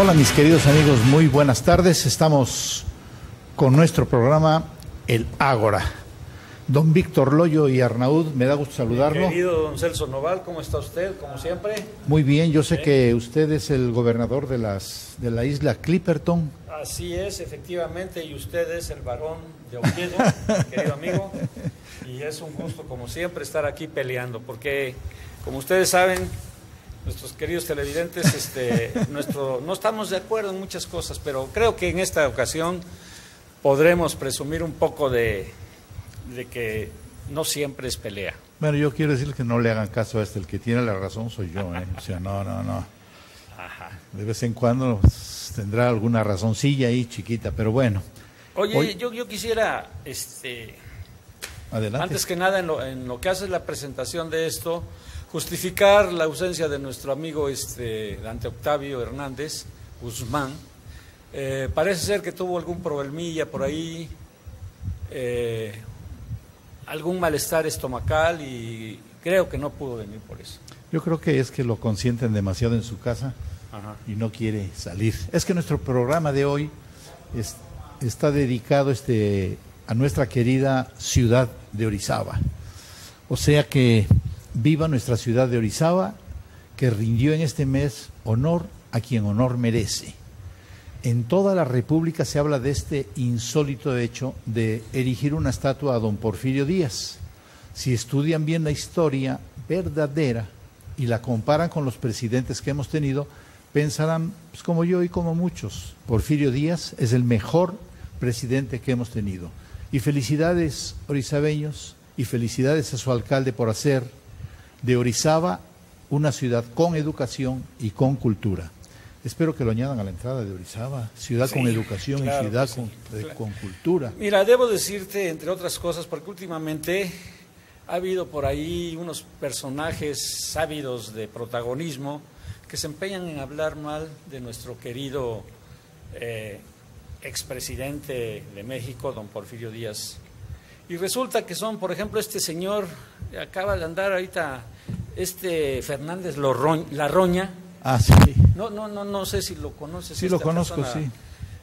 Hola mis queridos amigos, muy buenas tardes. Estamos con nuestro programa El Ágora. Don Víctor Loyo y Arnaud, me da gusto saludarlo. Querido don Celso Noval, ¿cómo está usted? Como siempre. Muy bien, yo sé que usted es el gobernador de la isla Clipperton. Así es, efectivamente, y usted es el varón de Oviedo, querido amigo. Y es un gusto, como siempre, estar aquí peleando, porque, como ustedes saben, nuestros queridos televidentes, no estamos de acuerdo en muchas cosas, pero creo que en esta ocasión podremos presumir un poco de que no siempre es pelea. Bueno, yo quiero decir que no le hagan caso a el que tiene la razón soy yo, ¿eh? O sea, no. Ajá. De vez en cuando tendrá alguna razoncilla ahí chiquita, pero bueno. Oye, yo quisiera, adelante. Antes que nada, en lo que hace la presentación de esto, justificar la ausencia de nuestro amigo Dante Octavio Hernández Guzmán. Parece ser que tuvo algún problemilla por ahí, algún malestar estomacal y creo que no pudo venir por eso. Yo creo que es que lo consienten demasiado en su casa. Ajá. Y no quiere salir. Es que nuestro programa de hoy está dedicado a nuestra querida ciudad de Orizaba. O sea que viva nuestra ciudad de Orizaba, que rindió en este mes honor a quien honor merece. En toda la República se habla de este insólito hecho de erigir una estatua a don Porfirio Díaz. Si estudian bien la historia verdadera y la comparan con los presidentes que hemos tenido, pensarán, pues como yo y como muchos, Porfirio Díaz es el mejor presidente que hemos tenido. Y felicidades, orizabeños, y felicidades a su alcalde por hacer de Orizaba una ciudad con educación y con cultura. Espero que lo añadan a la entrada de Orizaba, ciudad con educación, claro, y ciudad con cultura. Mira, debo decirte, entre otras cosas, porque últimamente ha habido por ahí unos personajes ávidos de protagonismo que se empeñan en hablar mal de nuestro querido expresidente de México, don Porfirio Díaz. Y resulta que son, por ejemplo, este señor, acaba de andar ahorita, Fernández Larroña. Ah, sí. No sé si lo conoces. Sí, lo conozco, persona. Sí.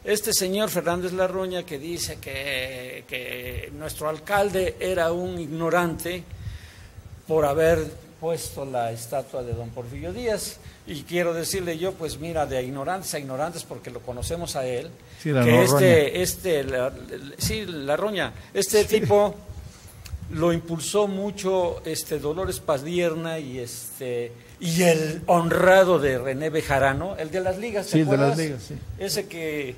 Este señor Fernández Larroña que dice que nuestro alcalde era un ignorante por haber puesto la estatua de don Porfirio Díaz. Y quiero decirle yo, pues mira, de ignorantes a ignorantes, porque lo conocemos a él, sí, que Larroña, sí. Tipo lo impulsó mucho Dolores Padierna y el honrado de René Bejarano, el de las ligas, ¿te acuerdas? De las ligas, sí. Ese que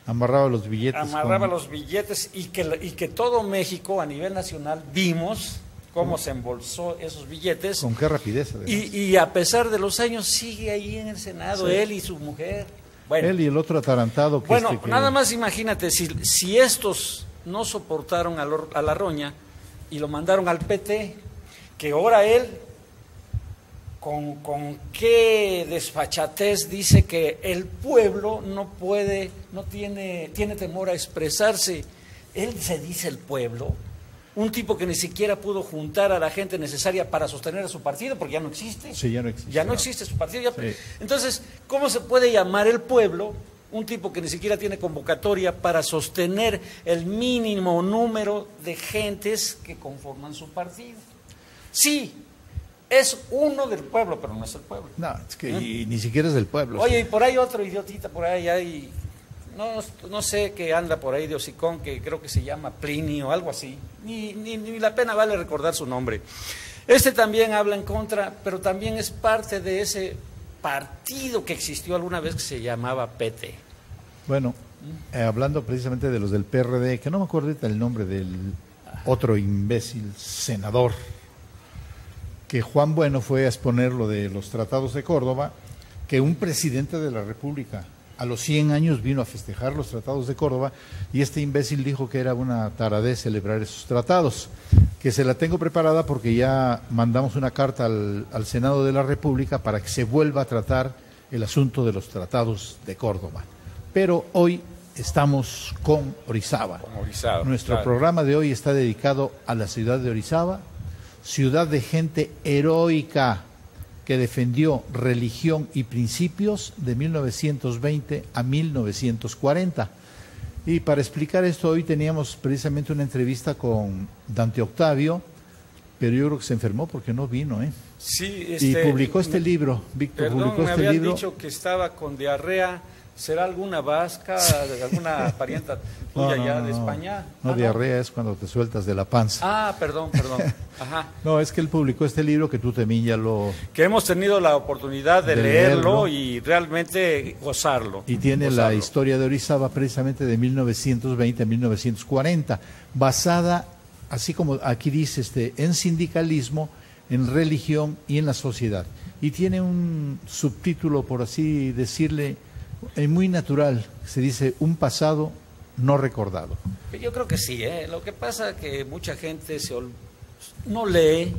amarraba los billetes. Los billetes y que todo México a nivel nacional vimos cómo se embolsó esos billetes. Con qué rapidez. Y a pesar de los años sigue ahí en el Senado, sí. Él y su mujer. Bueno, él y el otro atarantado. Nada más imagínate, si estos no soportaron a Larroña y lo mandaron al PT, que ahora él, con qué desfachatez dice que el pueblo tiene temor a expresarse. Él se dice el pueblo. Un tipo que ni siquiera pudo juntar a la gente necesaria para sostener a su partido, porque ya no existe. Sí, ya no existe. Ya no existe su partido. Sí. Entonces, ¿cómo se puede llamar el pueblo un tipo que ni siquiera tiene convocatoria para sostener el mínimo número de gentes que conforman su partido? Sí, es uno del pueblo, pero no es el pueblo. No, es que ni siquiera es del pueblo. Oye, sí. Y por ahí otro idiotita, por ahí hay... No sé qué anda por ahí de hocicón, que creo que se llama Plinio o algo así. Ni la pena vale recordar su nombre. También habla en contra, pero también es parte de ese partido que existió alguna vez que se llamaba PT. Bueno, hablando precisamente de los del PRD, que no me acuerdo ahorita el nombre del otro imbécil senador, que Juan Bueno fue a exponer lo de los tratados de Córdoba, que un presidente de la República a los 100 años vino a festejar los tratados de Córdoba y este imbécil dijo que era una taradez celebrar esos tratados, que se la tengo preparada porque ya mandamos una carta al Senado de la República para que se vuelva a tratar el asunto de los tratados de Córdoba. Pero hoy estamos con Orizaba. Nuestro programa de hoy está dedicado a la ciudad de Orizaba, ciudad de gente heroica, que defendió religión y principios de 1920 a 1940. Y para explicar esto, hoy teníamos precisamente una entrevista con Dante Octavio, pero yo creo que se enfermó porque no vino, ¿eh? Sí, y publicó este libro, Víctor, publicó me este habían libro. dicho que estaba con diarrea. ¿Será alguna vasca, alguna parienta tuya ya de España? No, diarrea es cuando te sueltas de la panza. Ah, perdón. Ajá. No, es que él publicó este libro que tú también ya lo... Que hemos tenido la oportunidad de leerlo y realmente gozarlo. Y tiene la historia de Orizaba precisamente de 1920 a 1940, basada, así como aquí dice, en sindicalismo, en religión y en la sociedad. Y tiene un subtítulo, por así decirle, muy natural, se dice un pasado no recordado. Yo creo que sí, lo que pasa es que mucha gente no lee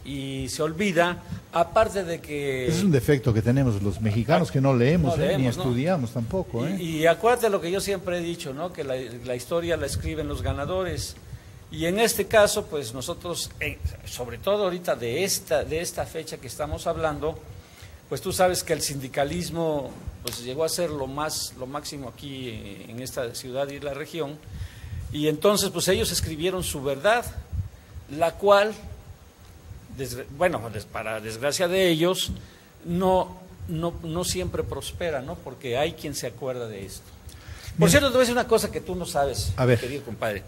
y se olvida, aparte de que... Ese es un defecto que tenemos los mexicanos, que no leemos, ni estudiamos tampoco. Y acuérdate lo que yo siempre he dicho, ¿no? Que la historia la escriben los ganadores. Y en este caso, pues nosotros, sobre todo ahorita de esta fecha que estamos hablando, pues tú sabes que el sindicalismo pues llegó a ser lo máximo aquí en esta ciudad y la región, y entonces pues ellos escribieron su verdad, la cual, para desgracia de ellos, no siempre prospera, ¿no? Porque hay quien se acuerda de esto. Por cierto, te voy a decir una cosa que tú no sabes, querido compadre.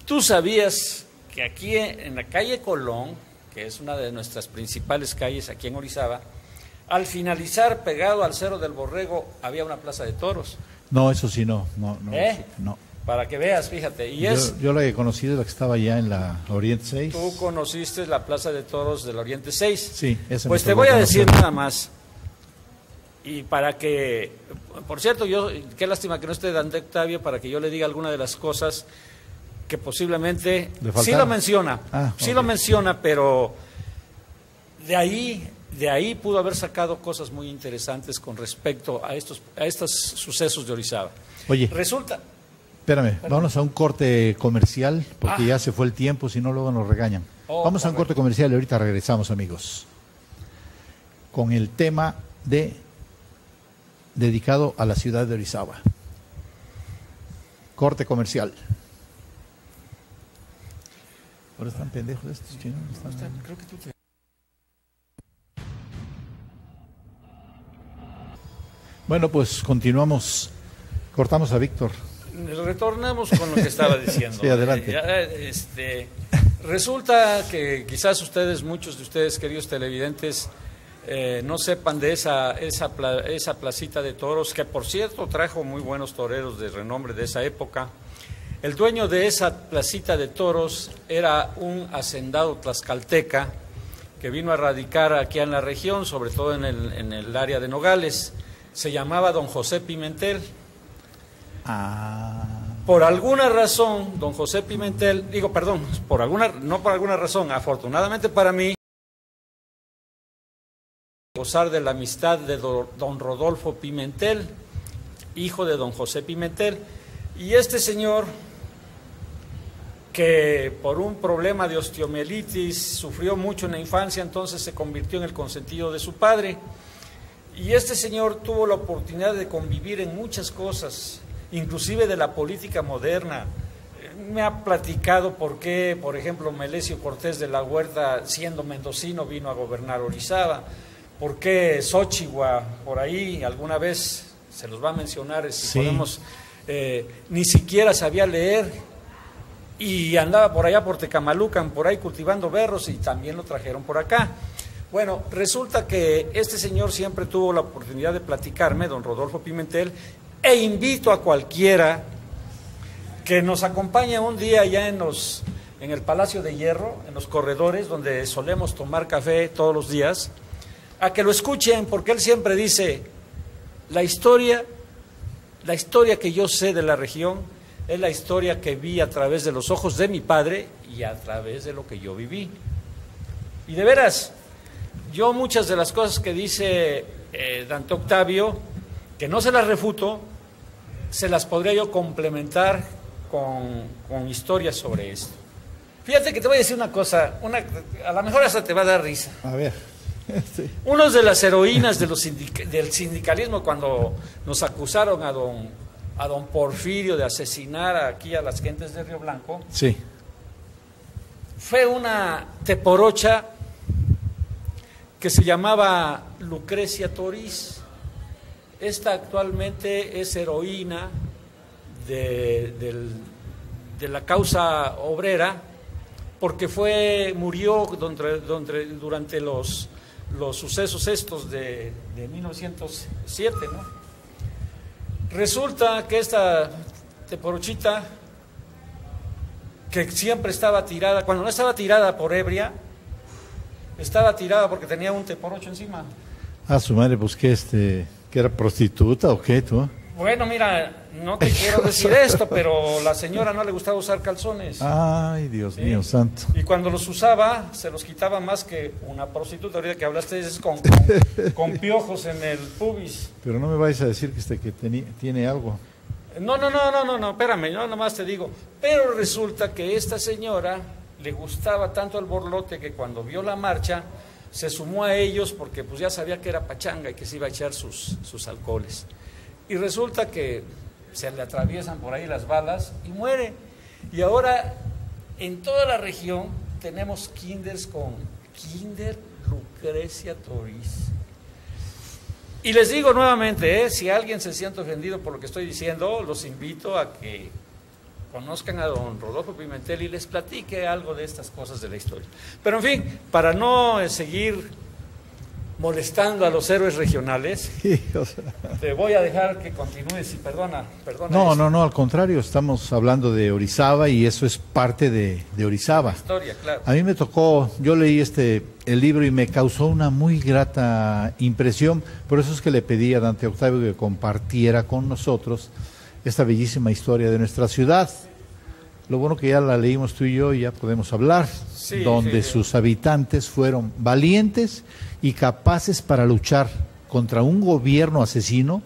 ¿Tú sabías que aquí en la calle Colón, que es una de nuestras principales calles aquí en Orizaba, al finalizar, pegado al Cerro del Borrego, había una plaza de toros? No, eso sí, no. Para que veas, fíjate. Yo la que conocí es la que estaba ya en la Oriente 6. Tú conociste la plaza de toros del Oriente 6. Sí, esa. Pues te voy a decir nada más. Y para que, por cierto, qué lástima que no esté Dante Octavio para que yo le diga alguna de las cosas que posiblemente sí lo menciona. Sí lo menciona, pero de ahí pudo haber sacado cosas muy interesantes con respecto a estos sucesos de Orizaba. Oye, resulta... Espérame, vámonos a un corte comercial, porque ya se fue el tiempo, si no luego nos regañan. Vamos a un corte comercial y ahorita regresamos, amigos, con el tema dedicado a la ciudad de Orizaba. Corte comercial. Ahora están pendejos estos chinos. Creo que tú te... Bueno, pues continuamos. Cortamos a Víctor. Retornamos con lo que estaba diciendo. Sí, adelante. Resulta que quizás muchos de ustedes, queridos televidentes, no sepan de esa placita de toros, que por cierto trajo muy buenos toreros de renombre de esa época. El dueño de esa placita de toros era un hacendado tlaxcalteca que vino a radicar aquí en la región, sobre todo en el área de Nogales. Se llamaba don José Pimentel. Por alguna razón, don José Pimentel, no por alguna razón, afortunadamente para mí, gozar de la amistad de don Rodolfo Pimentel, hijo de don José Pimentel, y este señor, que por un problema de osteomielitis sufrió mucho en la infancia, entonces se convirtió en el consentido de su padre. Y este señor tuvo la oportunidad de convivir en muchas cosas, inclusive de la política moderna. Me ha platicado por qué, por ejemplo, Melesio Cortés de la Huerta, siendo mendocino, vino a gobernar Orizaba, por qué Xochigua, por ahí, alguna vez se los va a mencionar, si podemos, ni siquiera sabía leer, y andaba por allá por Tecamalucan, por ahí cultivando berros, y también lo trajeron por acá. Bueno, resulta que este señor siempre tuvo la oportunidad de platicarme, don Rodolfo Pimentel, e invito a cualquiera que nos acompañe un día allá en el Palacio de Hierro, en los corredores, donde solemos tomar café todos los días, a que lo escuchen, porque él siempre dice, la historia que yo sé de la región es la historia que vi a través de los ojos de mi padre y a través de lo que yo viví. Y de veras, yo muchas de las cosas que dice Dante Octavio, que no se las refuto, se las podría yo complementar con historias sobre esto. Fíjate que te voy a decir una cosa, a lo mejor hasta te va a dar risa. A ver. Sí. Una de las heroínas de del sindicalismo cuando nos acusaron a don Porfirio de asesinar aquí a las gentes de Río Blanco, Sí. fue una teporocha que se llamaba Lucrecia Toriz. Esta actualmente es heroína de la causa obrera, porque murió durante los sucesos estos de 1907, ¿no? Resulta que esta teporochita, que siempre estaba tirada, cuando no estaba tirada por ebria, estaba tirada porque tenía un teporocho encima. Ah, su madre, pues que era prostituta o qué, tú. Bueno, mira, no te quiero decir esto, pero la señora no le gustaba usar calzones. Ay, Dios ¿Sí? mío santo. Y cuando los usaba, se los quitaba más que una prostituta. Ahorita que hablaste, es con piojos en el pubis. Pero no me vais a decir que tiene algo. No, espérame, yo nomás te digo. Pero resulta que esta señora le gustaba tanto el borlote que cuando vio la marcha, se sumó a ellos porque pues ya sabía que era pachanga y que se iba a echar sus alcoholes. Y resulta que se le atraviesan por ahí las balas y muere. Y ahora en toda la región tenemos kinders con Kinder Lucrecia Toriz. Y les digo nuevamente, si alguien se siente ofendido por lo que estoy diciendo, los invito a que conozcan a don Rodolfo Pimentel y les platique algo de estas cosas de la historia. Pero en fin, para no seguir molestando a los héroes regionales, Sí, o sea. te voy a dejar que continúes y perdona. No, al contrario, estamos hablando de Orizaba y eso es parte de Orizaba. Historia, claro. A mí me tocó, yo leí el libro y me causó una muy grata impresión, por eso es que le pedí a Dante Octavio que compartiera con nosotros esta bellísima historia de nuestra ciudad. Lo bueno que ya la leímos tú y yo y ya podemos hablar, Sí, donde sí. sus habitantes fueron valientes y capaces para luchar contra un gobierno asesino,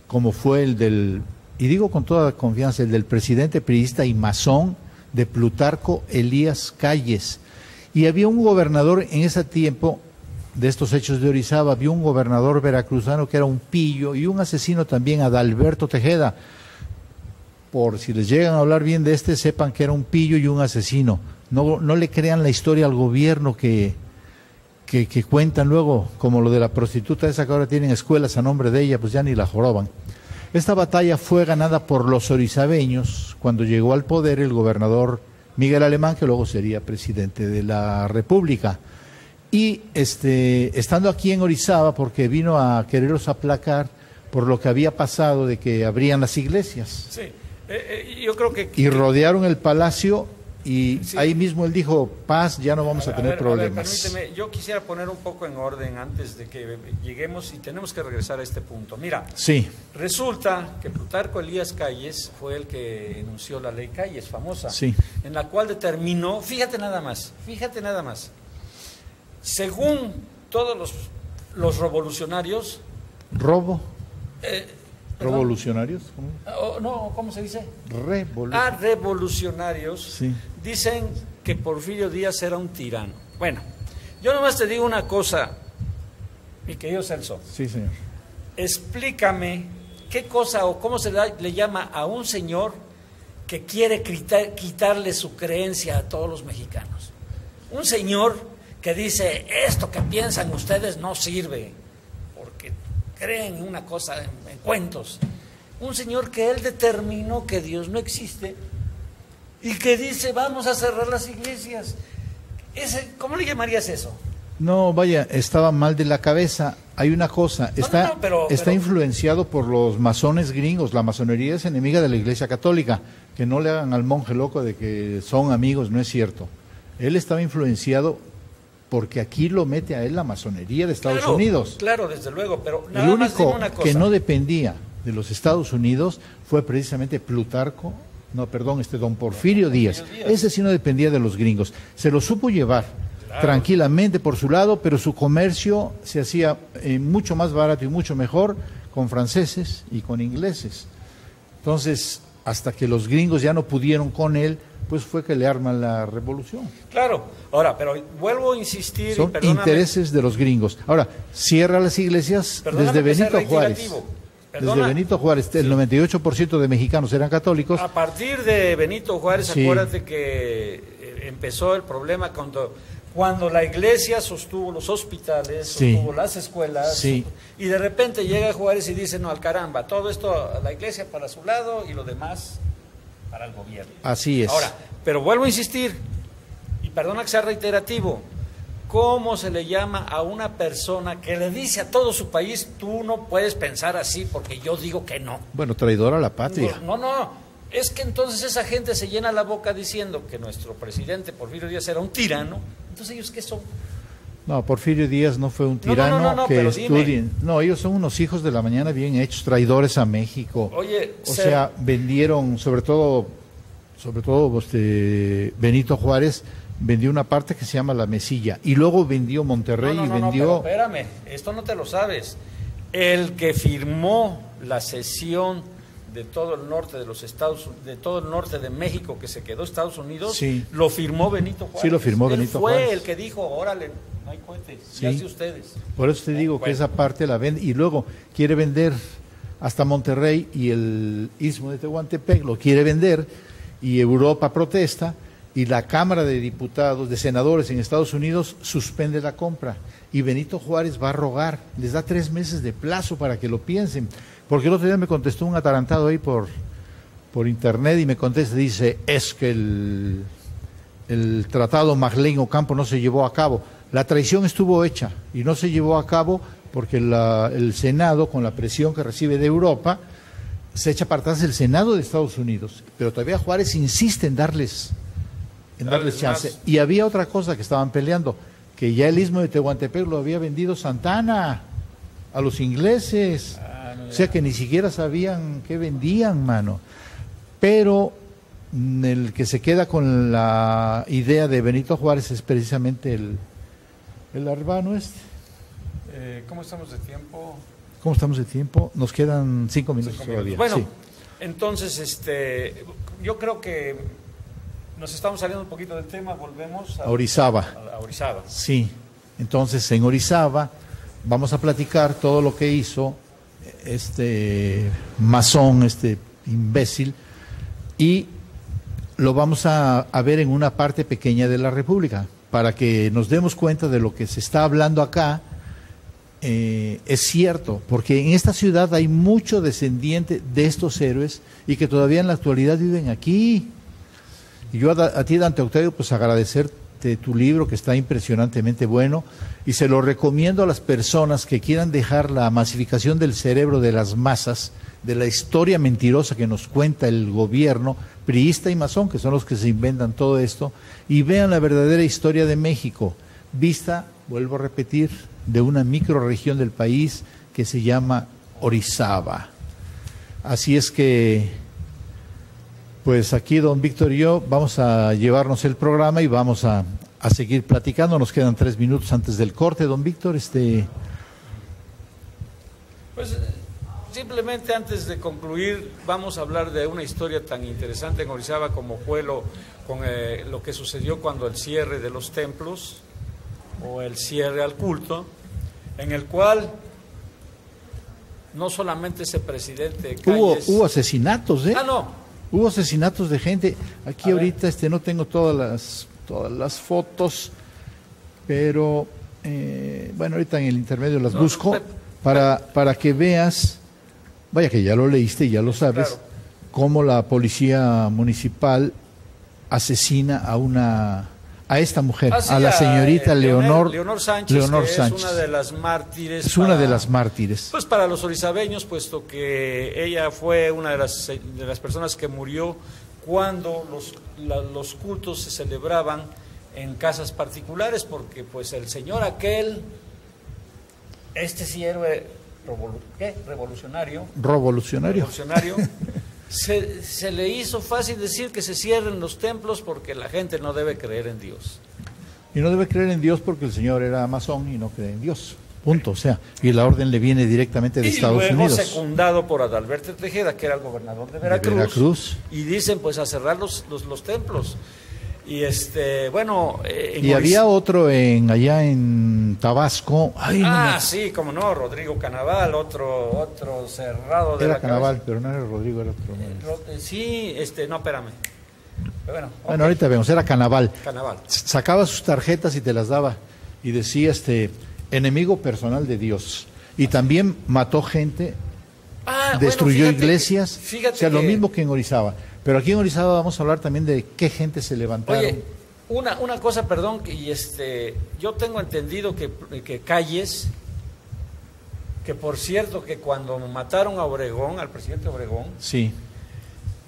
como fue y digo con toda confianza, el del presidente priista y masón de Plutarco Elías Calles. Y había un gobernador en ese tiempo, de estos hechos de Orizaba, había un gobernador veracruzano que era un pillo y un asesino también, Adalberto Tejeda. Por si les llegan a hablar bien de sepan que era un pillo y un asesino. No le crean la historia al gobierno que cuentan luego, como lo de la prostituta esa que ahora tienen escuelas a nombre de ella, pues ya ni la joroban. Esta batalla fue ganada por los orizabeños cuando llegó al poder el gobernador Miguel Alemán, que luego sería presidente de la República. Y estando aquí en Orizaba, porque vino a quererlos aplacar por lo que había pasado de que abrían las iglesias. Sí, yo creo que... Y rodearon el palacio y Sí. ahí mismo él dijo, paz, ya no vamos a tener problemas. Permíteme, yo quisiera poner un poco en orden antes de que lleguemos y tenemos que regresar a este punto. Mira, Sí, resulta que Plutarco Elías Calles fue el que enunció la ley Calles, famosa, Sí. en la cual determinó, fíjate nada más, según todos los revolucionarios, robo, perdón, revolucionarios, ¿cómo se dice? Revolucionarios, Sí. dicen que Porfirio Díaz era un tirano. Bueno, yo nomás te digo una cosa, mi querido Celso. Sí, señor. Explícame qué cosa o cómo le llama a un señor que quiere quitarle su creencia a todos los mexicanos. Un señor que dice, esto que piensan ustedes no sirve, porque creen en una cosa, en cuentos. Un señor que él determinó que Dios no existe y que dice, vamos a cerrar las iglesias. ¿Cómo le llamarías eso? No, vaya, estaba mal de la cabeza. Hay una cosa, está influenciado por los masones gringos. La masonería es enemiga de la Iglesia Católica. Que no le hagan al monje loco de que son amigos, no es cierto. Él estaba influenciado porque aquí lo mete a él la masonería de Estados Unidos. Claro, desde luego, pero El nada más dime único una cosa. que no dependía de los Estados Unidos fue precisamente don Porfirio Díaz. Ese sí no dependía de los gringos. Se lo supo llevar tranquilamente por su lado, pero su comercio se hacía mucho más barato y mucho mejor con franceses y con ingleses. Entonces, hasta que los gringos ya no pudieron con él, después fue que le arman la revolución. Claro, ahora, pero vuelvo a insistir. Son intereses de los gringos. Ahora, cierra las iglesias desde Benito Juárez. Desde Benito Juárez, el 98% de mexicanos eran católicos. A partir de Benito Juárez, Sí. acuérdate que empezó el problema cuando la iglesia sostuvo los hospitales, Sí. sostuvo las escuelas, Sí. y de repente llega Juárez y dice, no, al caramba, todo esto a la iglesia para su lado y lo demás para el gobierno. Así es. Ahora, pero vuelvo a insistir, y perdona que sea reiterativo, ¿cómo se le llama a una persona que le dice a todo su país, tú no puedes pensar así porque yo digo que no? Bueno, traidor a la patria. No, es que entonces esa gente se llena la boca diciendo que nuestro presidente Porfirio Díaz era un tirano, entonces ellos ¿qué son? No, Porfirio Díaz no fue un tirano no, que pero estudien. No, ellos son unos hijos de la mañana bien hechos, traidores a México. Oye, o sea, vendieron, sobre todo Benito Juárez vendió una parte que se llama La Mesilla y luego vendió Monterrey y vendió. No, pero espérame, esto no te lo sabes. El que firmó la cesión de todo el norte de los de todo el norte de México que se quedó Estados Unidos, Sí. lo firmó Benito Juárez. Sí, lo firmó Él Benito fue Juárez. el que dijo, órale, no hay cohetes, Sí. ya sé ustedes. Por eso te digo que Bueno. esa parte la vende y luego quiere vender hasta Monterrey y el Istmo de Tehuantepec lo quiere vender y Europa protesta y la Cámara de Diputados, de Senadores en Estados Unidos suspende la compra y Benito Juárez va a rogar, les da 3 meses de plazo para que lo piensen, porque el otro día me contestó un atarantado ahí por internet y me contesta, dice, es que el tratado Marlene Ocampo no se llevó a cabo. La traición estuvo hecha y no se llevó a cabo porque el Senado, con la presión que recibe de Europa, se echa para atrás el Senado de Estados Unidos. Pero todavía Juárez insiste en darles chance. más. Y había otra cosa que estaban peleando, que ya el Istmo de Tehuantepec lo había vendido Santana a los ingleses. O sea que ni siquiera sabían qué vendían, mano. Pero el que se queda con la idea de Benito Juárez es precisamente el Arbano este. ¿Cómo estamos de tiempo? ¿Cómo estamos de tiempo? Nos quedan 5 minutos 5 todavía. minutos. Bueno, Sí. entonces, yo creo que nos estamos saliendo un poquito del tema, volvemos A Orizaba. a Orizaba. Sí. Entonces, en Orizaba vamos a platicar todo lo que hizo este masón, este imbécil, y lo vamos a ver en una parte pequeña de la República, para que nos demos cuenta de lo que se está hablando acá. Es cierto, porque en esta ciudad hay mucho descendiente de estos héroes y que todavía en la actualidad viven aquí. Y yo a ti, Dante Octavio, pues agradecerte tu libro, que está impresionantemente bueno, y se lo recomiendo a las personas que quieran dejar la masificación del cerebro de las masas, de la historia mentirosa que nos cuenta el gobierno priista y masón, que son los que se inventan todo esto, y vean la verdadera historia de México, vista, vuelvo a repetir, de una microrregión del país que se llama Orizaba. Así es que, pues aquí don Víctor y yo vamos a llevarnos el programa y vamos a seguir platicando. Nos quedan 3 minutos antes del corte, don Víctor. Pues simplemente antes de concluir, vamos a hablar de una historia tan interesante en Orizaba como fue lo que sucedió cuando el cierre de los templos o el cierre al culto, en el cual no solamente ese presidente Calles... Hubo asesinatos, ¿eh? Ah, no. Hubo asesinatos de gente. Aquí A ahorita no tengo todas las fotos, pero bueno, ahorita en el intermedio las busco para que veas, vaya que ya lo leíste, ya lo sabes, claro, cómo la policía municipal asesina a esta mujer, a la señorita Leonor Sánchez, Leonor que Sánchez. es una de las mártires. Es una de las mártires. Pues para los orizabeños, puesto que ella fue una de las personas que murió cuando los cultos se celebraban en casas particulares, porque pues el señor aquel, sí héroe revolucionario, se le hizo fácil decir que se cierren los templos porque la gente no debe creer en Dios. Y no debe creer en Dios porque el señor era masón y no cree en Dios. punto, o sea, y la orden le viene directamente de Estados Unidos. Unidos. Secundado por Adalberto Tejeda, que era el gobernador de Veracruz. Y dicen pues a cerrar los templos. Y bueno, y había otro allá en Tabasco. Ay, sí, como no, Rodrigo Canaval, otro cerrado de era la Canaval, cabeza. pero no era Rodrigo, era otro. Sí, no, espérame. Bueno, okay. Ahorita vemos, era Canaval. Canaval. Sacaba sus tarjetas y te las daba. Y decía, enemigo personal de Dios. Y también mató gente, destruyó iglesias. Fíjate o sea, lo mismo que en Orizaba. Pero aquí en Orizaba vamos a hablar también de qué gente se levantaron. Oye, una cosa, perdón, y yo tengo entendido que Calles, que por cierto que cuando mataron a Obregón, al presidente Obregón, sí,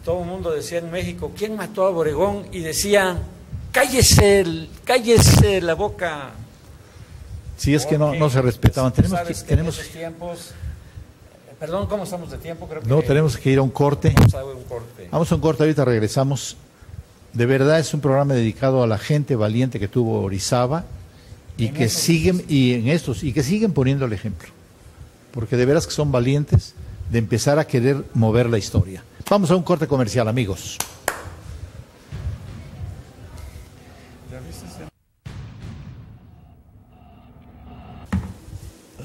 todo el mundo decía en México, ¿quién mató a Obregón? Y decían, cállese la boca. Sí, es que no se respetaban. Tenemos en esos tiempos. Perdón, ¿cómo estamos de tiempo? Creo que tenemos que ir a un corte. Vamos a un corte, ahorita regresamos. De verdad es un programa dedicado a la gente valiente que tuvo Orizaba y que siguen poniendo el ejemplo. Porque de veras que son valientes de empezar a querer mover la historia. Vamos a un corte comercial, amigos.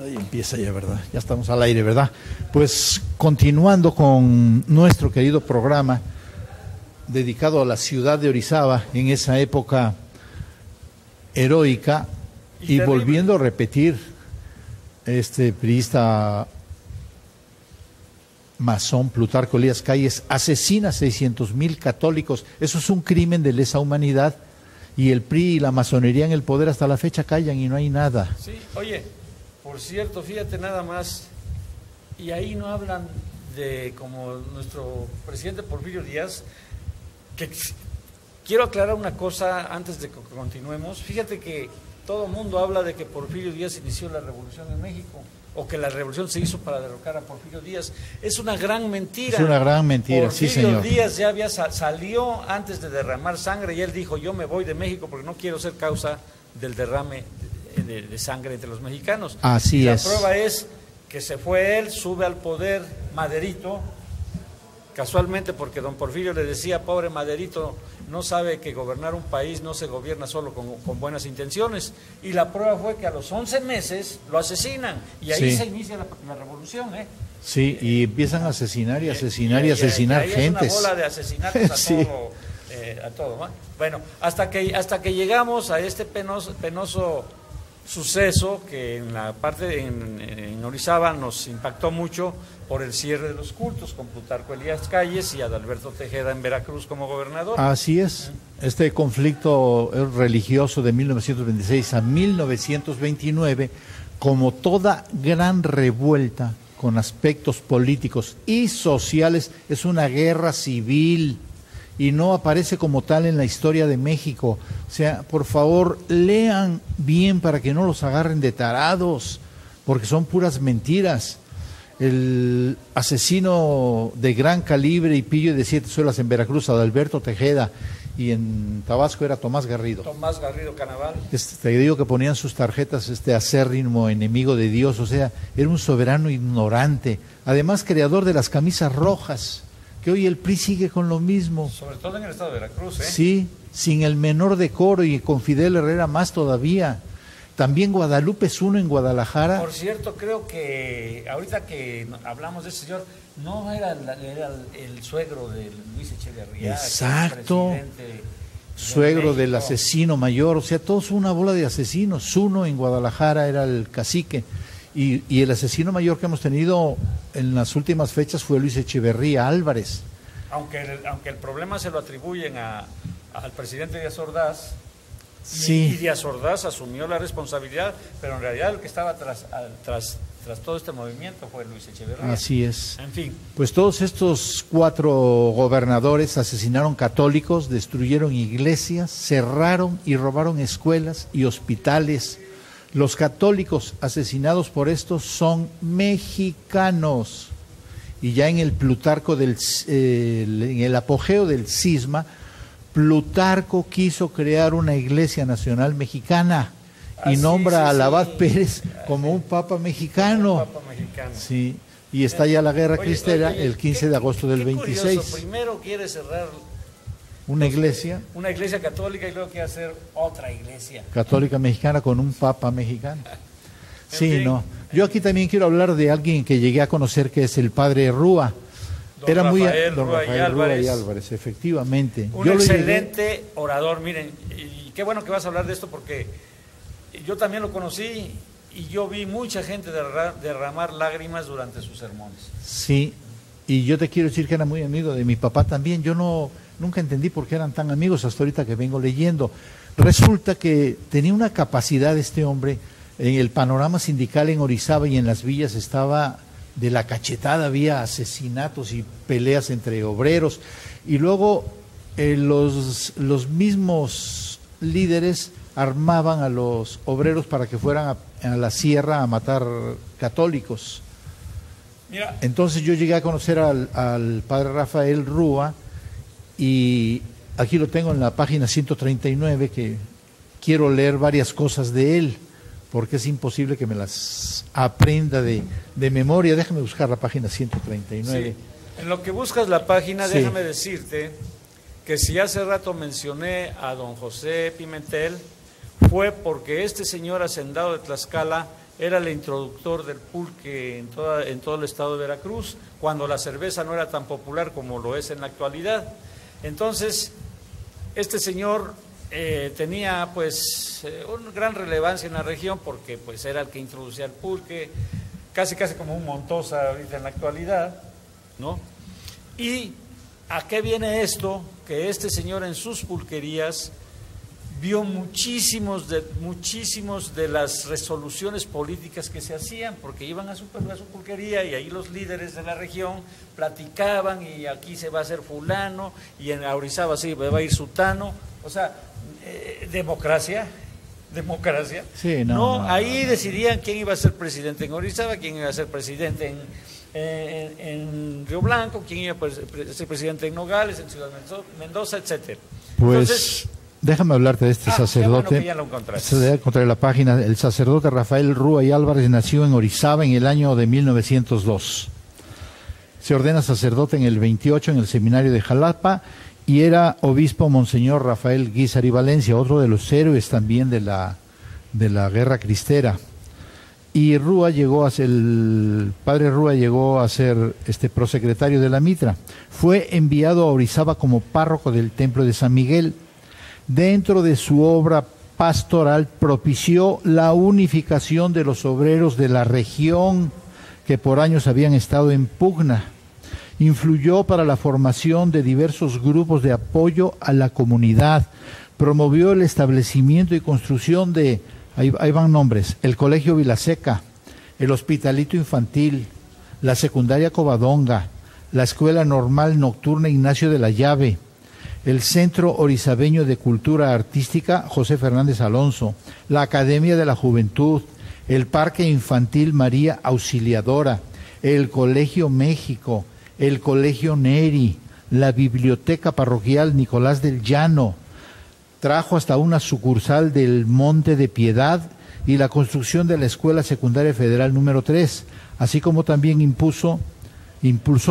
Ahí empieza ya, ¿verdad? Ya estamos al aire, ¿verdad? Pues continuando con nuestro querido programa dedicado a la ciudad de Orizaba en esa época heroica y volviendo a repetir, priista masón Plutarco Elías Calles asesina 600,000 católicos. Eso es un crimen de lesa humanidad y el PRI y la masonería en el poder hasta la fecha callan y no hay nada. Sí, oye, por cierto, fíjate nada más, y ahí no hablan de como nuestro presidente Porfirio Díaz, que quiero aclarar una cosa antes de que continuemos. Fíjate que todo el mundo habla de que Porfirio Díaz inició la revolución en México, o que la revolución se hizo para derrocar a Porfirio Díaz. Es una gran mentira. Es una gran mentira, sí, señor. Porfirio Díaz ya salió antes de derramar sangre y él dijo, yo me voy de México porque no quiero ser causa del derrame de sangre entre los mexicanos. Así es. La prueba es que se fue él, sube al poder Maderito, casualmente porque don Porfirio le decía, pobre Maderito, no sabe que gobernar un país no se gobierna solo con buenas intenciones. Y la prueba fue que a los 11 meses lo asesinan y ahí se inicia la revolución, ¿eh? Sí, y empiezan a asesinar y asesinar y asesinar gentes. Es una bola de asesinatos a todo, ¿no? Bueno, hasta que llegamos a este penoso suceso que en la parte en Orizaba nos impactó mucho por el cierre de los cultos con Plutarco Elías Calles y Adalberto Tejeda en Veracruz como gobernador. Así es, este conflicto religioso de 1926 a 1929, como toda gran revuelta con aspectos políticos y sociales, es una guerra civil y no aparece como tal en la historia de México. O sea, por favor, lean bien para que no los agarren de tarados, porque son puras mentiras. El asesino de gran calibre y pillo de 7 suelas en Veracruz, Adalberto Tejeda, y en Tabasco era Tomás Garrido. Tomás Garrido Canaval. Te digo que ponían sus tarjetas, acérrimo enemigo de Dios, o sea, era un soberano ignorante, además creador de las camisas rojas, que hoy el PRI sigue con lo mismo. Sobre todo en el estado de Veracruz, ¿eh? Sí, sin el menor decoro y con Fidel Herrera más todavía. También Guadalupe es uno en Guadalajara. Por cierto, creo que ahorita que hablamos de ese señor, no era el suegro de Luis Echeverría. Exacto. Suegro del asesino mayor, o sea, todos una bola de asesinos. Uno en Guadalajara era el cacique. Y el asesino mayor que hemos tenido en las últimas fechas fue Luis Echeverría Álvarez. Aunque el problema se lo atribuyen al presidente Díaz Ordaz. Sí. Y Díaz Ordaz asumió la responsabilidad, pero en realidad el que estaba tras todo este movimiento fue Luis Echeverría. Así es. En fin. Pues todos estos 4 gobernadores asesinaron católicos, destruyeron iglesias, cerraron y robaron escuelas y hospitales. Los católicos asesinados por estos son mexicanos. Y ya en el Plutarco en el apogeo del cisma, Plutarco quiso crear una iglesia nacional mexicana y nombra al Abad sí. Pérez como un papa mexicano. Un papa mexicano. Sí, y estalla la guerra cristera Oye, el 15 de agosto del qué 26. Curioso. Primero quiere cerrar Una iglesia católica y luego quiere hacer otra iglesia católica mexicana con un papa mexicano. Sí, fin. no. Yo aquí también quiero hablar de alguien que llegué a conocer, que es el padre Rúa. Don Rafael Rúa y Álvarez, efectivamente. Un excelente orador, miren, y qué bueno que vas a hablar de esto porque yo también lo conocí y yo vi mucha gente derramar lágrimas durante sus sermones. Sí, y yo te quiero decir que era muy amigo de mi papá también. Yo nunca entendí por qué eran tan amigos hasta ahorita que vengo leyendo. Resulta que tenía una capacidad este hombre. En el panorama sindical en Orizaba y en las villas estaba de la cachetada, había asesinatos y peleas entre obreros, y luego los mismos líderes armaban a los obreros para que fueran a la sierra a matar católicos. Mira. Entonces yo llegué a conocer al padre Rafael Rúa, y aquí lo tengo en la página 139, que quiero leer varias cosas de él, porque es imposible que me las aprenda de memoria. Déjame buscar la página 139. Sí. En lo que buscas la página, sí. Déjame decirte que si hace rato mencioné a don José Pimentel, fue porque este señor hacendado de Tlaxcala era el introductor del pulque en todo el estado de Veracruz, cuando la cerveza no era tan popular como lo es en la actualidad. Entonces, este señor tenía pues una gran relevancia en la región porque pues era el que introducía el pulque, casi como un Montosa ahorita en la actualidad, ¿no? ¿Y a qué viene esto? Que este señor en sus pulquerías vio muchísimos de las resoluciones políticas que se hacían, porque iban a su pulquería y ahí los líderes de la región platicaban, y aquí se va a hacer fulano, y en Orizaba sí va a ir sutano, o sea, democracia. Sí, ahí decidían quién iba a ser presidente en Orizaba, quién iba a ser presidente en Río Blanco, quién iba a ser presidente en Nogales, en Ciudad Mendoza, etcétera. Pues entonces, déjame hablarte de este sacerdote. Qué bueno que ya lo encontraste. Se debe encontrar en la página. El sacerdote Rafael Rúa y Álvarez nació en Orizaba en el año de 1902. Se ordena sacerdote en el 28 en el seminario de Jalapa, y era obispo Monseñor Rafael Guízar y Valencia, otro de los héroes también de la guerra cristera. Y el padre Rúa llegó a ser prosecretario de la Mitra. Fue enviado a Orizaba como párroco del templo de San Miguel. Dentro de su obra pastoral propició la unificación de los obreros de la región que por años habían estado en pugna. Influyó para la formación de diversos grupos de apoyo a la comunidad. Promovió el establecimiento y construcción de, ahí van nombres, el Colegio Vilaseca, el Hospitalito Infantil, la Secundaria Covadonga, la Escuela Normal Nocturna Ignacio de la Llave, el Centro Orizabeño de Cultura Artística José Fernández Alonso, la Academia de la Juventud, el Parque Infantil María Auxiliadora, el Colegio México, el Colegio Neri, la Biblioteca Parroquial Nicolás del Llano. Trajo hasta una sucursal del Monte de Piedad y la construcción de la Escuela Secundaria Federal número 3, así como también impulsó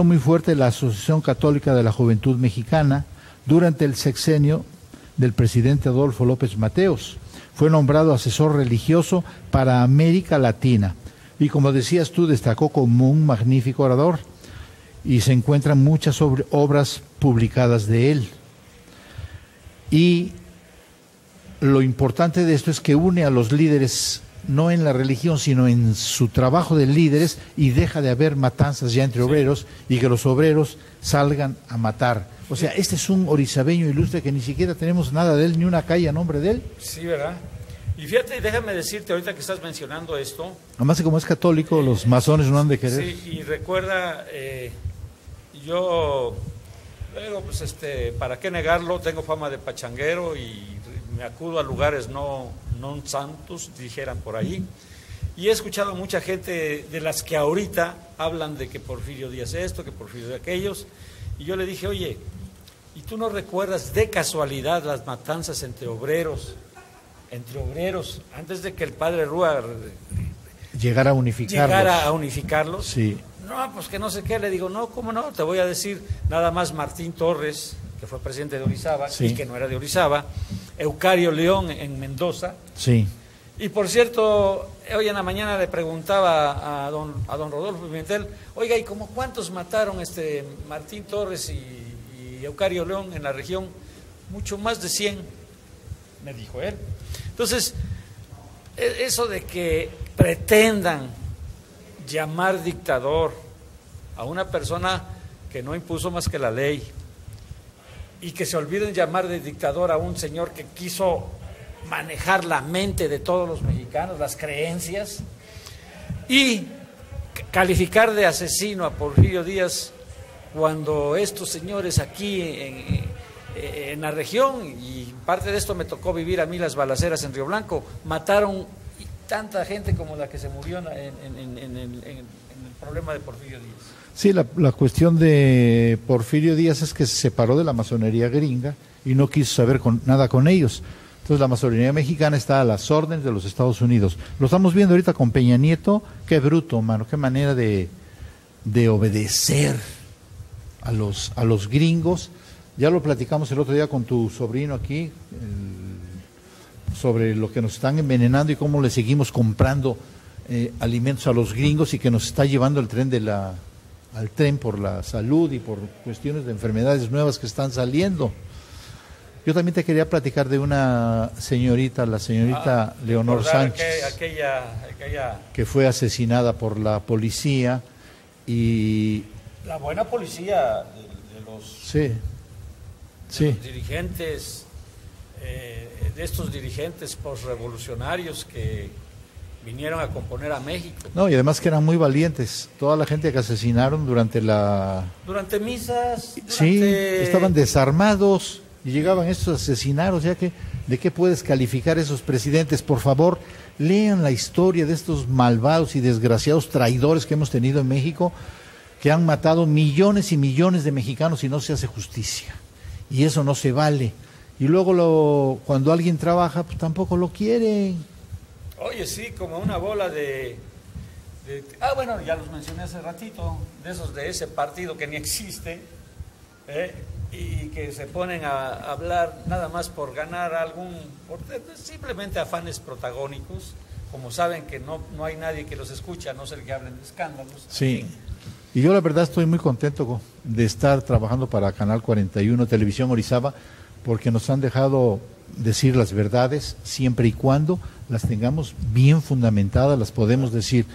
muy fuerte la Asociación Católica de la Juventud Mexicana durante el sexenio del presidente Adolfo López Mateos. Fue nombrado asesor religioso para América Latina y, como decías tú, destacó como un magnífico orador, y se encuentran muchas obras publicadas de él. Y lo importante de esto es que une a los líderes, no en la religión, sino en su trabajo de líderes, y deja de haber matanzas ya entre obreros, y que los obreros salgan a matar. O sea, este es un orizabeño ilustre que ni siquiera tenemos nada de él, ni una calle a nombre de él. Sí, ¿verdad? Y fíjate, déjame decirte, ahorita que estás mencionando esto... Además, como es católico, los masones no han de querer. Sí, y recuerda, yo, luego, pues, ¿para qué negarlo? Tengo fama de pachanguero y me acudo a lugares non santos, dijeran por ahí. Y he escuchado a mucha gente de las que ahorita hablan de que Porfirio Díaz esto, que Porfirio de aquellos. Y yo le dije, oye, ¿y tú no recuerdas de casualidad las matanzas entre obreros entre obreros, antes de que el padre Rúa llegara a unificarlos. Sí. No, pues que no sé qué, le digo, no, ¿cómo no? Te voy a decir nada más Martín Torres, que fue presidente de Orizaba, sí, y que no era de Orizaba, Eucario León en Mendoza. Sí. Y por cierto, hoy en la mañana le preguntaba a don Rodolfo Pimentel, oiga, ¿y cómo cuántos mataron Martín Torres y Eucario León en la región? Mucho más de 100, me dijo él. Entonces, eso de que pretendan llamar dictador a una persona que no impuso más que la ley, y que se olviden llamar de dictador a un señor que quiso manejar la mente de todos los mexicanos, las creencias, y calificar de asesino a Porfirio Díaz cuando estos señores aquí en la región, y parte de esto me tocó vivir a mí las balaceras en Río Blanco, mataron tanta gente como la que se murió en el problema de Porfirio Díaz. Sí, la cuestión de Porfirio Díaz es que se separó de la masonería gringa y no quiso saber nada con ellos. Entonces la masonería mexicana está a las órdenes de los Estados Unidos. Lo estamos viendo ahorita con Peña Nieto. Qué bruto, mano, qué manera de obedecer a los gringos. Ya lo platicamos el otro día con tu sobrino aquí, sobre lo que nos están envenenando y cómo le seguimos comprando alimentos a los gringos, y que nos está llevando el tren al tren por la salud y por cuestiones de enfermedades nuevas que están saliendo. Yo también te quería platicar de una señorita, la señorita Leonor Sánchez, aquella que fue asesinada por la policía, y la buena policía de los, sí, sí, los dirigentes, de estos dirigentes posrevolucionarios que vinieron a componer a México. No, y además que eran muy valientes. Toda la gente que asesinaron durante misas, sí, estaban desarmados y llegaban estos a asesinar. O sea que, ¿de qué puedes calificar esos presidentes? Por favor, lean la historia de estos malvados y desgraciados traidores que hemos tenido en México, que han matado millones y millones de mexicanos y no se hace justicia. Y eso no se vale. Y luego cuando alguien trabaja, pues tampoco lo quieren. Oye, sí, como una bola bueno, ya los mencioné hace ratito, de ese partido que ni existe, y que se ponen a hablar nada más por ganar simplemente afanes protagónicos, como saben que no hay nadie que los escucha, a no ser que hablen de escándalos. Sí, y yo la verdad estoy muy contento de estar trabajando para Canal 41, Televisión Orizaba, porque nos han dejado decir las verdades siempre y cuando las tengamos bien fundamentadas, las podemos decir.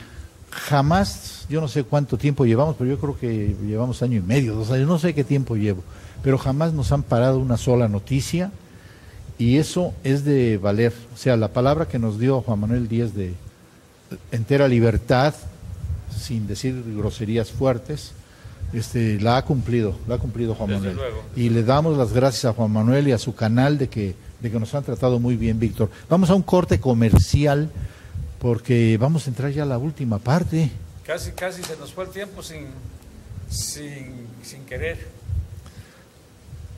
Jamás, yo no sé cuánto tiempo llevamos, pero yo creo que llevamos 1 año y medio, 2 años, no sé qué tiempo llevo, pero jamás nos han parado una sola noticia, y eso es de valer. O sea, la palabra que nos dio Juan Manuel Díaz de entera libertad, sin decir groserías fuertes, la ha cumplido Juan Manuel. Luego. Y le damos las gracias a Juan Manuel y a su canal de que nos han tratado muy bien, Víctor. Vamos a un corte comercial, porque vamos a entrar ya a la última parte. Casi se nos fue el tiempo sin querer.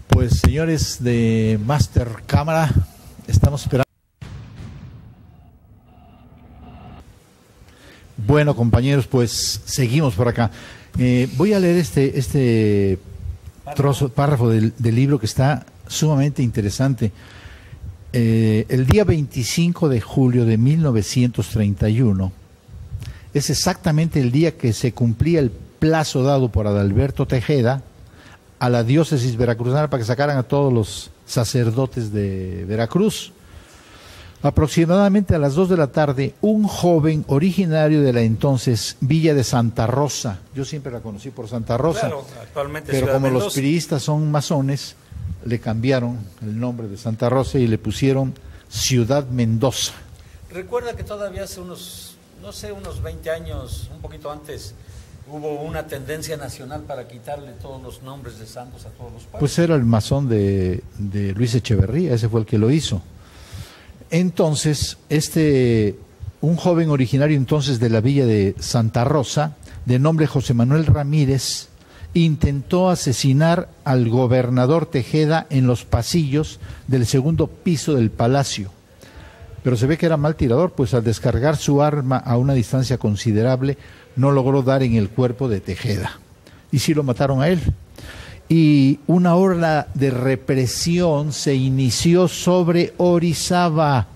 Pues señores de Master Cámara, estamos esperando. Bueno, compañeros, pues seguimos por acá. Voy a leer este párrafo del libro, que está sumamente interesante. El día 25 de julio de 1931 es exactamente el día que se cumplía el plazo dado por Adalberto Tejeda a la diócesis veracruzana para que sacaran a todos los sacerdotes de Veracruz. Aproximadamente a las 2 de la tarde, un joven originario de la entonces Villa de Santa Rosa, yo siempre la conocí por Santa Rosa, claro, actualmente pero Ciudad como Mendoza. Los priistas son masones, le cambiaron el nombre de Santa Rosa y le pusieron Ciudad Mendoza. Recuerda que todavía hace unos 20 años, un poquito antes, hubo una tendencia nacional para quitarle todos los nombres de santos a todos los países. Pues era el masón de Luis Echeverría, ese fue el que lo hizo. Entonces, un joven originario entonces de la villa de Santa Rosa, de nombre José Manuel Ramírez, intentó asesinar al gobernador Tejeda en los pasillos del segundo piso del palacio. pero se ve que era mal tirador, pues al descargar su arma a una distancia considerable no logró dar en el cuerpo de Tejeda, y sí lo mataron a él. Y una ola de represión se inició sobre Orizaba.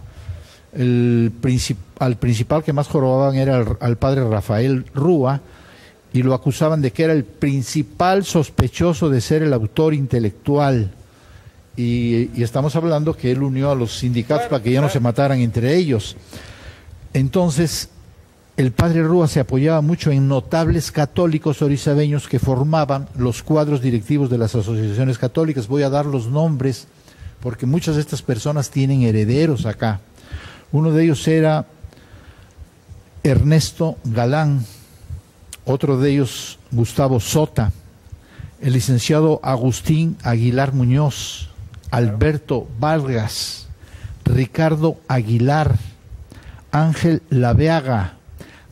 Al principal que más jorobaban era al padre Rafael Rúa, y lo acusaban de que era el principal sospechoso de ser el autor intelectual. Y estamos hablando que él unió a los sindicatos para que ya no se mataran entre ellos. Entonces, el padre Rúa se apoyaba mucho en notables católicos orizabeños que formaban los cuadros directivos de las asociaciones católicas. Voy a dar los nombres porque muchas de estas personas tienen herederos acá. Uno de ellos era Ernesto Galán, otro de ellos Gustavo Sota, el licenciado Agustín Aguilar Muñoz, Alberto Vargas, Ricardo Aguilar, Ángel Laveaga,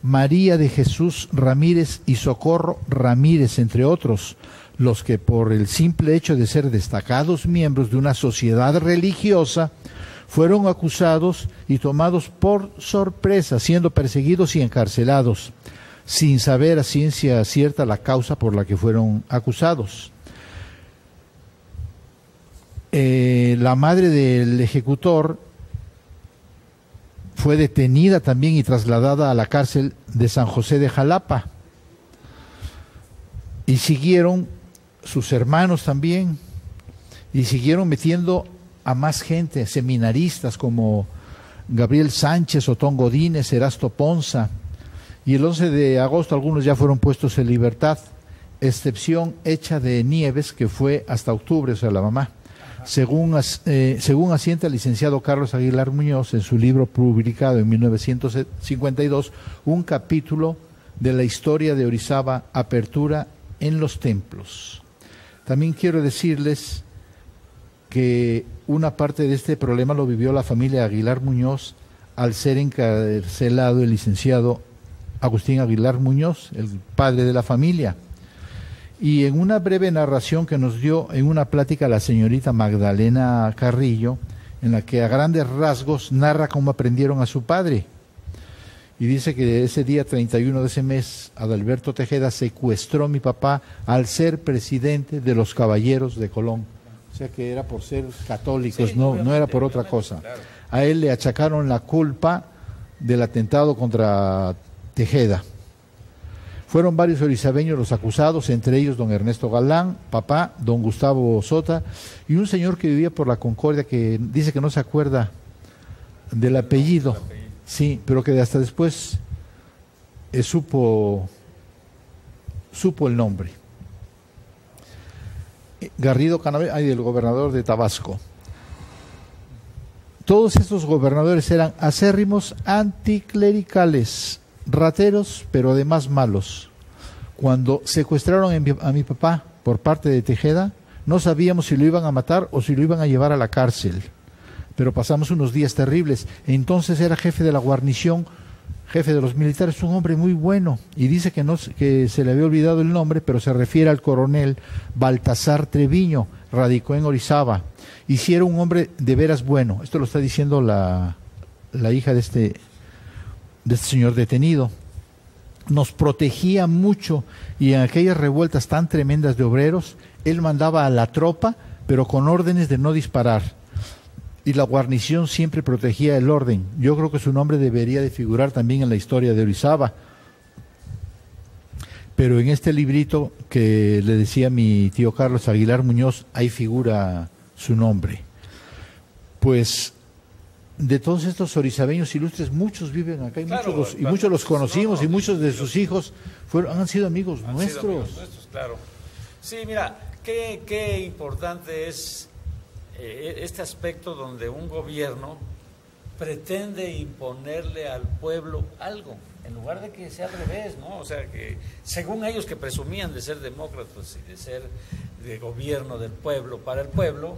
María de Jesús Ramírez y Socorro Ramírez, entre otros, los que por el simple hecho de ser destacados miembros de una sociedad religiosa fueron acusados y tomados por sorpresa, siendo perseguidos y encarcelados, sin saber a ciencia cierta la causa por la que fueron acusados. La madre del ejecutor fue detenida también y trasladada a la cárcel de San José de Jalapa. Y siguieron sus hermanos también, y siguieron metiendo a más gente, seminaristas como Gabriel Sánchez, Otón Godínez, Erasto Ponza, y el 11 de agosto algunos ya fueron puestos en libertad, excepción hecha de Nieves, que fue hasta octubre, o sea, la mamá. Según asienta el licenciado Carlos Aguilar Muñoz en su libro publicado en 1952, un capítulo de la historia de Orizaba, Apertura en los Templos. También quiero decirles que una parte de este problema lo vivió la familia Aguilar Muñoz al ser encarcelado el licenciado Agustín Aguilar Muñoz, el padre de la familia. Y en una breve narración que nos dio en una plática la señorita Magdalena Carrillo, en la que a grandes rasgos narra cómo aprendieron a su padre. Y dice que ese día 31 de ese mes, Adalberto Tejeda secuestró a mi papá al ser presidente de los Caballeros de Colón. O sea que era por ser católicos, sí, no era por otra cosa. Claro. A él le achacaron la culpa del atentado contra Tejeda. Fueron varios orizabeños los acusados, entre ellos don Ernesto Galán, papá, don Gustavo Sota, y un señor que vivía por la Concordia que dice que no se acuerda del apellido, sí, pero que hasta después supo el nombre. Garrido Canavé, del gobernador de Tabasco. Todos estos gobernadores eran acérrimos anticlericales, rateros, pero además malos. Cuando secuestraron a mi papá por parte de Tejeda, no sabíamos si lo iban a matar o si lo iban a llevar a la cárcel, pero pasamos unos días terribles. Entonces era jefe de la guarnición, jefe de los militares, un hombre muy bueno, y dice que se le había olvidado el nombre, pero se refiere al coronel Baltasar Treviño, radicó en Orizaba, y si era un hombre de veras bueno. Esto lo está diciendo la hija de este señor detenido. Nos protegía mucho, y en aquellas revueltas tan tremendas de obreros, él mandaba a la tropa, pero con órdenes de no disparar, y la guarnición siempre protegía el orden. Yo creo que su nombre debería de figurar también en la historia de Orizaba, pero en este librito que le decía mi tío Carlos Aguilar Muñoz, ahí figura su nombre. Pues de todos estos orizabeños ilustres, muchos viven acá, y claro, muchos los conocimos, y muchos de sus hijos han sido amigos nuestros. Claro. Sí, mira, qué importante es este aspecto donde un gobierno pretende imponerle al pueblo algo, en lugar de que sea al revés, ¿no? O sea, que según ellos, que presumían de ser demócratas y de ser de gobierno del pueblo para el pueblo,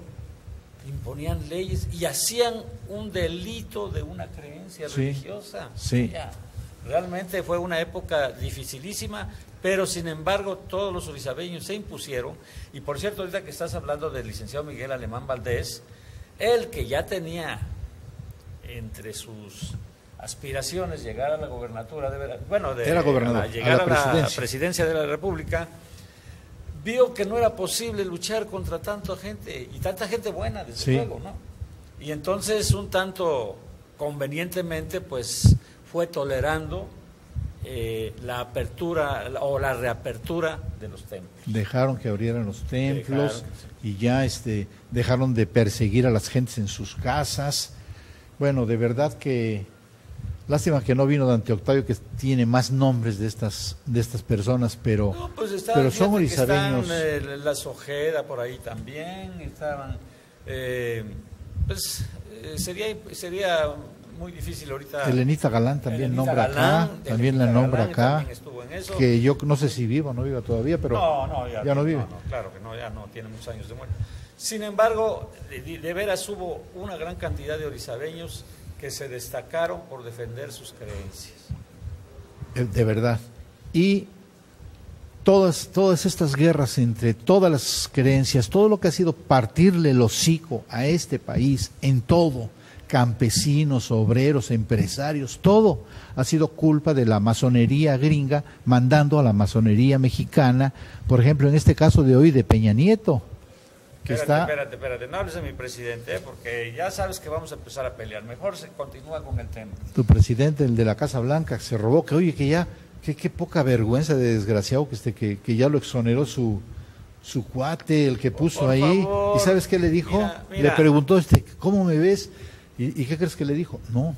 imponían leyes y hacían un delito de una creencia religiosa. Sí. Ya, realmente fue una época dificilísima, pero sin embargo todos los orizabeños se impusieron. Y por cierto, ahorita que estás hablando del licenciado Miguel Alemán Valdés, él que ya tenía entre sus aspiraciones llegar a la gobernatura, era gobernador, llegar a la presidencia de la República, vio que no era posible luchar contra tanta gente, y tanta gente buena, desde luego, ¿no? Y entonces, un tanto convenientemente, pues fue tolerando la apertura o la reapertura de los templos. Dejaron que abrieran los templos y ya dejaron de perseguir a las gentes en sus casas. Bueno, de verdad que lástima que no vino Dante Octavio, que tiene más nombres de estas personas, pero, no, pues pero son orizabeños. La Ojeda por ahí también estaban. Sería muy difícil ahorita. Elenita Galán también nombra acá, también la nombra acá, que yo no sé si viva o no viva todavía, pero ya no vive. No, claro que no, ya no, tiene muchos años de muerte. Sin embargo, de veras hubo una gran cantidad de orizabeños que se destacaron por defender sus creencias. De verdad. Y todas estas guerras entre todas las creencias, todo lo que ha sido partirle el hocico a este país en todo, campesinos, obreros, empresarios, todo ha sido culpa de la masonería gringa mandando a la masonería mexicana, por ejemplo, en este caso de hoy de Peña Nieto. Espérate, no hables de mi presidente, porque ya sabes que vamos a empezar a pelear. Mejor se continúa con el tema. Tu presidente, el de la Casa Blanca, se robó, que oye, que ya, qué poca vergüenza de desgraciado que ya lo exoneró su cuate, el que puso por ahí. Favor. ¿Y sabes qué le dijo? Mira. Le preguntó, ¿cómo me ves? ¿Y qué crees que le dijo? No,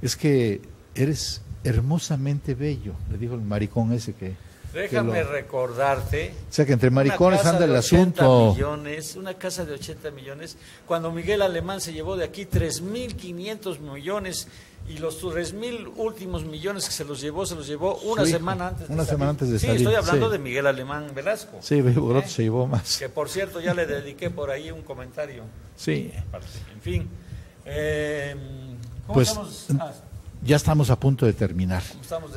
es que eres hermosamente bello, le dijo el maricón ese que... Déjame recordarte. O sea que entre maricones anda el asunto. Una casa de 80 millones, cuando Miguel Alemán se llevó de aquí 3.500 millones y los 3.000 últimos millones que se los llevó una semana antes de salir. Sí, estoy hablando de Miguel Alemán Velasco. Sí, Boroto se llevó más. Que por cierto ya le dediqué por ahí un comentario. Sí. En fin. ¿Cómo pues estamos? ya estamos a punto de terminar.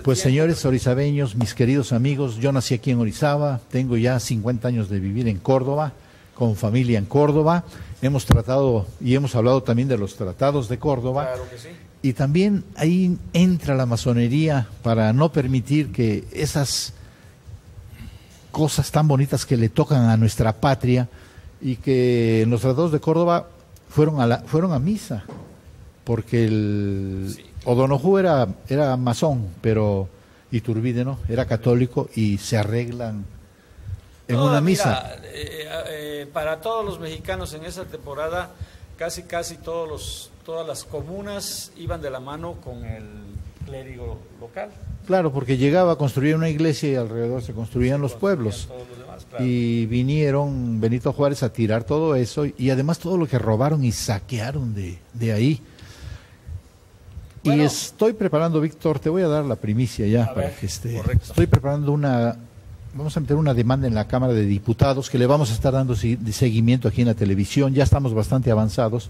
Pues señores orizabeños, mis queridos amigos, yo nací aquí en Orizaba, tengo ya 50 años de vivir en Córdoba, con familia en Córdoba. Hemos tratado y hemos hablado también de los tratados de Córdoba. Claro que sí. Y también ahí entra la masonería para no permitir que esas cosas tan bonitas que le tocan a nuestra patria y que en los tratados de Córdoba fueron a misa, porque O'Donoghue era masón, pero Iturbide no, era católico y se arreglan en una misa. Para todos los mexicanos en esa temporada, casi todas las comunas iban de la mano con el clérigo local. Claro, porque llegaba a construir una iglesia y alrededor se construían los pueblos. Todos los demás, claro. Y vinieron Benito Juárez a tirar todo eso y además todo lo que robaron y saquearon de ahí. Bueno, y estoy preparando, Víctor, te voy a dar la primicia ya para que estoy preparando vamos a meter una demanda en la Cámara de Diputados que le vamos a estar dando seguimiento aquí en la televisión. Ya estamos bastante avanzados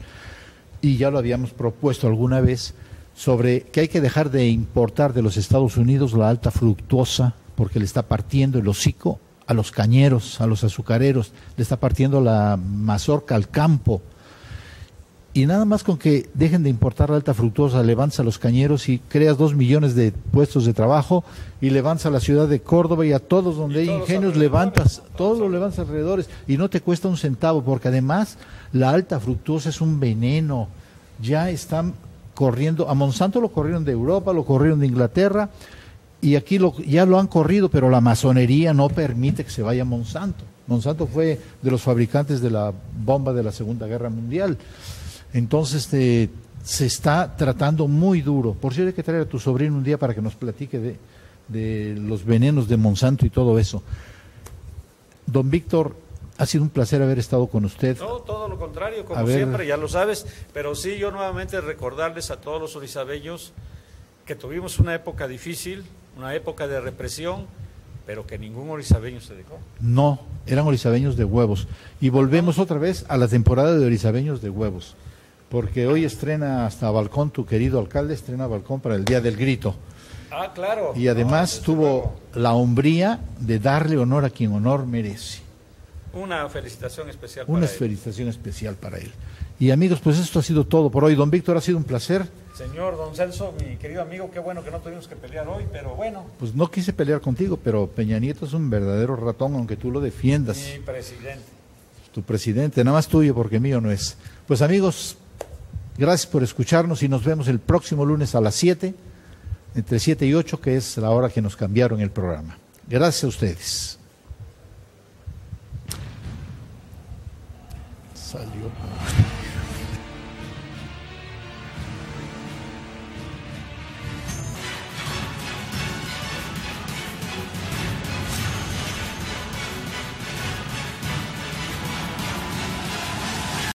y ya lo habíamos propuesto alguna vez sobre que hay que dejar de importar de los Estados Unidos la alta fructuosa porque le está partiendo el hocico a los cañeros, a los azucareros, le está partiendo la mazorca al campo. Y nada más con que dejen de importar la alta fructuosa, levantas a los cañeros y creas 2 millones de puestos de trabajo y levantas a la ciudad de Córdoba y a todos donde hay ingenios todos los levantas alrededores y no te cuesta un centavo, porque además la alta fructuosa es un veneno. Ya están corriendo, a Monsanto lo corrieron de Europa, lo corrieron de Inglaterra y aquí ya lo han corrido, pero la masonería no permite que se vaya a Monsanto. Monsanto fue de los fabricantes de la bomba de la Segunda Guerra Mundial. Entonces se está tratando muy duro. Por cierto, hay que traer a tu sobrino un día para que nos platique de los venenos de Monsanto y todo eso. Don Víctor, ha sido un placer haber estado con usted. No, todo lo contrario, como siempre, ya lo sabes. Pero sí, yo nuevamente recordarles a todos los orizabeños que tuvimos una época difícil, una época de represión, pero que ningún orizabeño se dejó. No, eran orizabeños de huevos. Y volvemos otra vez a la temporada de orizabeños de huevos. Porque hoy estrena hasta balcón, tu querido alcalde, estrena balcón para el Día del Grito. Ah, claro. Y además tuvo la hombría de darle honor a quien honor merece. Una felicitación especial para él. Una felicitación especial para él. Y amigos, pues esto ha sido todo por hoy. Don Víctor, ha sido un placer. Señor Don Celso, mi querido amigo, qué bueno que no tuvimos que pelear hoy, pero bueno. Pues no quise pelear contigo, pero Peña Nieto es un verdadero ratón, aunque tú lo defiendas. Mi presidente. Tu presidente, nada más tuyo porque mío no es. Pues amigos, gracias por escucharnos y nos vemos el próximo lunes a las 7, entre 7 y 8, que es la hora que nos cambiaron el programa. Gracias a ustedes. Salió.